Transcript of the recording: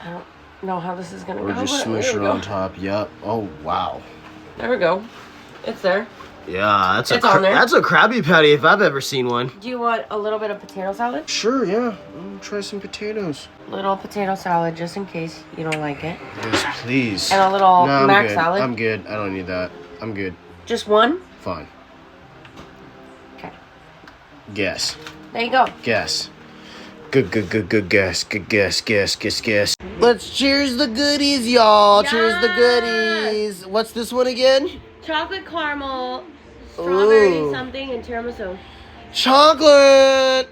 I don't know how this is gonna go. Or just smush it on top. Yep. Oh wow. There we go. It's there. Yeah, It's on there. That's a Krabby Patty if I've ever seen one. Do you want a little bit of potato salad? Sure, yeah. Try some potatoes. Little potato salad, just in case you don't like it. Yes, please. And a little No, mac good. salad. I'm good. I don't need that. I'm good. Just one? Fine. Okay. Guess. There you go. Guess. Good guess. Good guess. Let's cheers the goodies, y'all. Yes. Cheers the goodies. What's this one again? Chocolate caramel, strawberry Ooh. something, and tiramisu. Chocolate.